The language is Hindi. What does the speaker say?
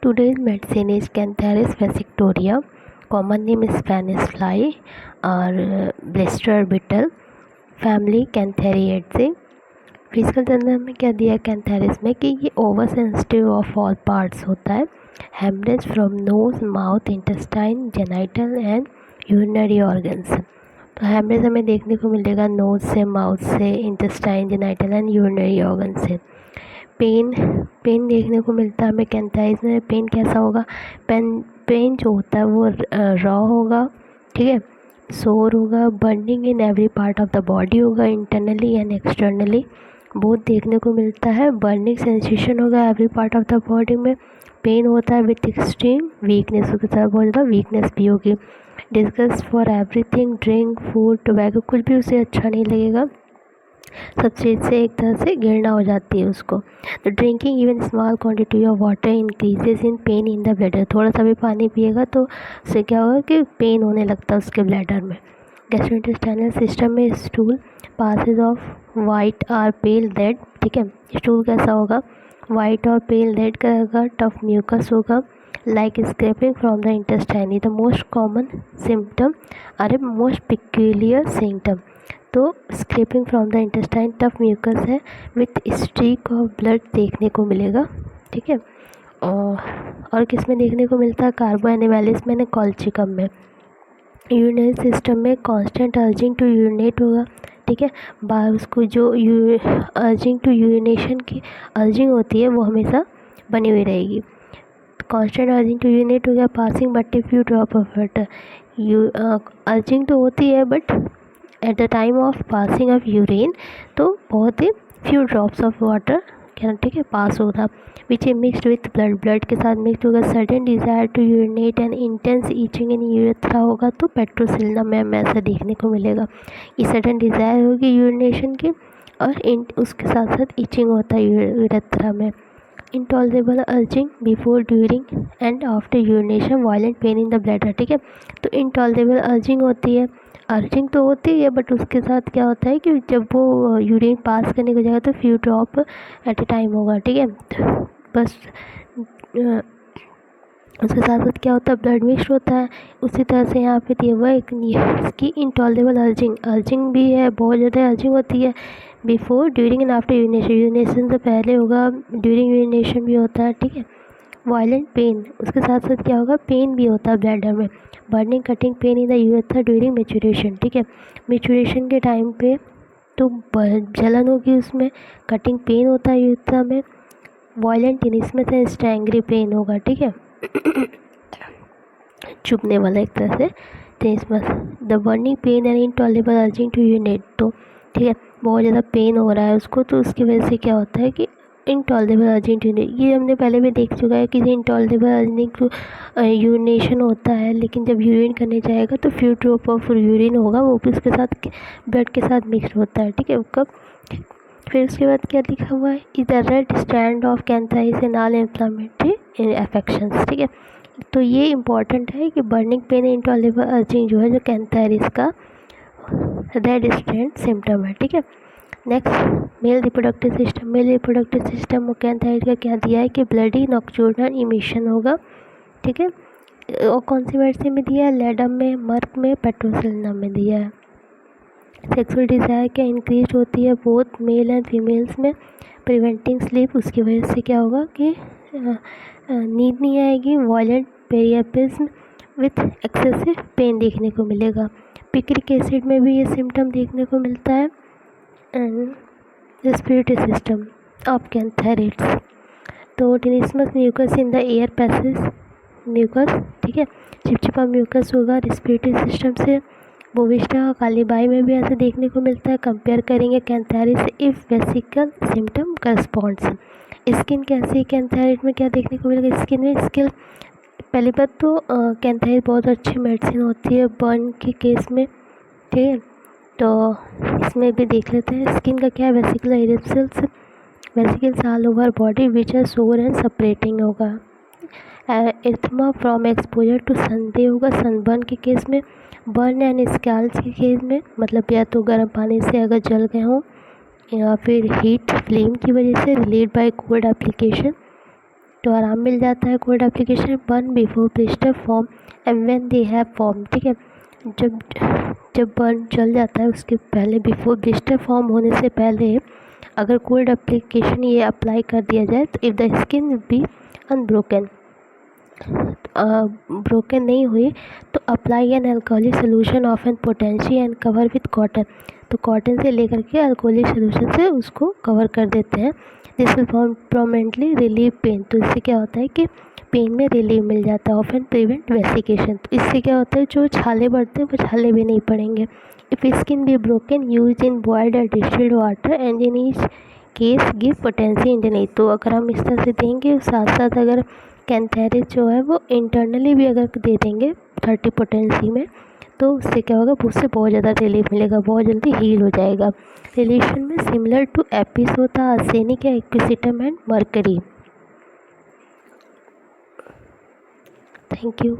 Today's medicine is Cantharis vesictoria. Common name is Spanish fly or blister beetle. Family cantharides. Physical general में क्या दिया है कैंथेरिस में कि ये over sensitive of all parts होता है। Haemorrhage from nose, mouth, intestine, genital and urinary organs. तो हेमरेज हमें देखने को मिलेगा नोज से, माउथ से, intestine, genital and urinary organ से। पेन देखने को मिलता है हमें कैंथेरिस में। पेन कैसा होगा? पेन जो होता है वो रॉ होगा, ठीक है, सोर होगा, burning in every part of the body होगा, इंटरनली एंड एक्सटर्नली बोथ देखने को मिलता है। बर्निंग सेंसेशन होगा every part of the body में। पेन होता है विथ एक्सट्रीम वीकनेस, उसके साथ बहुत ज़्यादा वीकनेस भी होगी। Discuss for everything, drink, food, tobacco, कुछ भी उसे अच्छा नहीं लगेगा, सब चीज़ से एक तरह से घृणा हो जाती है उसको। तो drinking even small quantity of water increases in pain in the bladder. थोड़ा सा भी पानी पिएगा तो उससे क्या होगा कि पेन होने लगता है उसके ब्लैडर में। गैस्ट्रोइंटेस्टाइनल सिस्टम में स्टूल पासेज ऑफ वाइट और पेल रेड, ठीक है। स्टूल कैसा होगा? वाइट और पेल रेड का होगा, टफ म्यूकस होगा, like scraping from the intestine. The most common symptom और मोस्ट पिक्यूलियर सिम्टम। तो scraping from the intestine, tough mucus है विथ स्ट्रीक ऑफ ब्लड देखने को मिलेगा, ठीक है। और किस में देखने को मिलता है? कार्बो एनिमैलिस में, कॉल्चिकम में। यूरिनरी सिस्टम में कांस्टेंट अर्जिंग टू यूरिनेट होगा, ठीक है। उसको जो अर्जिंग टू यूरिनेशन की अर्जिंग होती है वो हमेशा बनी हुई रहेगी। कांस्टेंट अर्जिंग टू यूरिनेट हो गया। Passing but a few drop of water. Urging तो होती है but at the time of passing of urine तो बहुत ही फ्यू ड्रॉप्स ऑफ वाटर क्या, ठीक है, पास होगा। Which a mixed with blood के साथ मिक्स होगा। Sudden desire to urinate and intense itching in urethra होगा तो पेट्रोसिल्लम में ऐसा देखने को मिलेगा। ये सडन डिज़ायर होगी यूरिनेशन की और उसके साथ साथ ईचिंग होता है यूरेथ्रा में। Intolerable urging before, during and after urination, violent pain in the bladder, ठीक है। तो इंटॉलरेबल अर्जिंग होती है, अर्जिंग तो होती है बट उसके साथ क्या होता है कि जब वो यूरिन पास करने को जाएगा तो फ्यू ड्रॉप एट ए टाइम होगा, ठीक है। बस उसके साथ साथ क्या होता है? ब्लड मिक्स होता है। उसी तरह से यहाँ पे दिया हुआ है इसकी इंटॉलरेबल अर्जिंग भी है, बहुत ज़्यादा अर्जिंग होती है। Before, during and after urination, urination से पहले होगा, ड्यूरिंग यूरिनेशन भी होता है, ठीक है। वायलेंट पेन, उसके साथ साथ क्या होगा? पेन भी होता है ब्लैडर में। Burning cutting pain in the urethra during maturation, ठीक है। मेचुरेशन के टाइम पे तो जलन होगी, उसमें कटिंग पेन होता है यूरेथ्रा में। वायलेंट इसमें से स्ट्रैंगरी पेन होगा, ठीक है, चुभने वाला एक तरह से। The burning pain and intolerable urging to urinate, तो ठीक है, बहुत ज़्यादा पेन हो रहा है उसको तो उसकी वजह से क्या होता है कि इंटॉलरेबल अर्जिंग टू यूरिनेट। ये हमने पहले भी देख चुका है कि इंटॉलरेबल अर्जिंग टू यूरिनेशन होता है, लेकिन जब यूरिन करने जाएगा तो फ्यू ड्रॉप ऑफ यूरिन होगा, वो भी उसके साथ ब्लड के साथ मिक्स होता है, ठीक है। कब फिर उसके बाद क्या लिखा हुआ है? Is the red stand of Cantharis in all inflammatory affections, ठीक है। तो ये इंपॉर्टेंट है कि बर्निंग पेन इंटॉलरेबल अर्जिंग जो है जो कैंथाइरिस का रेड स्टैंड सिम्टम है, ठीक है। Next, male reproductive system. Male reproductive system में कैंथाइरिस का क्या दिया है कि ब्लडी नॉक्टर्नल इमिशन होगा, ठीक है। और कौन सी मेडिसिन में दिया है? लेडम में, मर्क में, पेट्रोसिलिनम में दिया है। सेक्सुअल डिज़ायर क्या इंक्रीज होती है बोथ मेल एंड फीमेल्स में, प्रिवेंटिंग स्लीप, उसकी वजह से क्या होगा कि नींद नहीं आएगी। वायलेंट पेरियापिज्म विथ एक्सेसिव पेन देखने को मिलेगा। पिक्रिक एसिड में भी ये सिम्टम देखने को मिलता है। And respiratory system of cantharides, तो tenesmus mucus in the air passage mucus, ठीक है, चिपचिपा म्यूकस होगा रेस्पिरेटरी सिस्टम से। बोविस्टा कालीबाई में भी ऐसे देखने को मिलता है। कंपेयर करेंगे कैंथेरिस से if vesicle symptom corresponds. Skin कैसी? कैंथेरिस में क्या देखने को मिलेगा? स्किन में स्किल, पहली बात तो कैंथेरिस बहुत अच्छी मेडिसिन होती है बर्न के केस में, ठीक है। तो इसमें भी देख लेते हैं स्किन का क्या है। Vesicular erysipelas, vesicles all over body which are sore and separating होगा। Erythema from exposure to sun होगा सनबर्न के केस में। बर्न एंड स्कैल्स के केस में, मतलब या तो गर्म पानी से अगर जल गए हों या फिर हीट फ्लेम की वजह से, रिलेट बाय कोल्ड एप्लीकेशन। तो आराम मिल जाता है। Cold application burn before blister form and when they have form, ठीक है। जब जब बर्न चल जाता है उसके पहले, बिफोर ब्लिस्टर फॉर्म होने से पहले अगर कोल्ड एप्लीकेशन ये अप्लाई कर दिया जाए तो if the skin be unbroken, broken नहीं हुई तो apply an alcoholic solution of an potency and cover with cotton, तो कॉटन से लेकर के अल्कोहलिक सोल्यूशन से उसको कवर कर देते हैं। This will permanently relieve pain, तो इससे क्या होता है कि पेन में रिलीव मिल जाता है। ऑफ एंड प्रिवेंट वेसिकेशन, तो इससे क्या होता है जो छाले बढ़ते हैं वो छाले भी नहीं पड़ेंगे। If skin be broken use in boiled और distilled water and in each case give potency internally, तो अगर हम इस तरह से देंगे, साथ साथ अगर कैंथेरिस जो है वो इंटरनली भी अगर दे देंगे 30 पोटेंसी में, तो उससे क्या होगा, उससे बहुत ज़्यादा रिलीफ मिलेगा, बहुत जल्दी हील हो जाएगा। रिलेशन में सिमिलर टू एपिस होता है आर्सेनिक या एक्विसिटम एंड मर्करी। Thank you.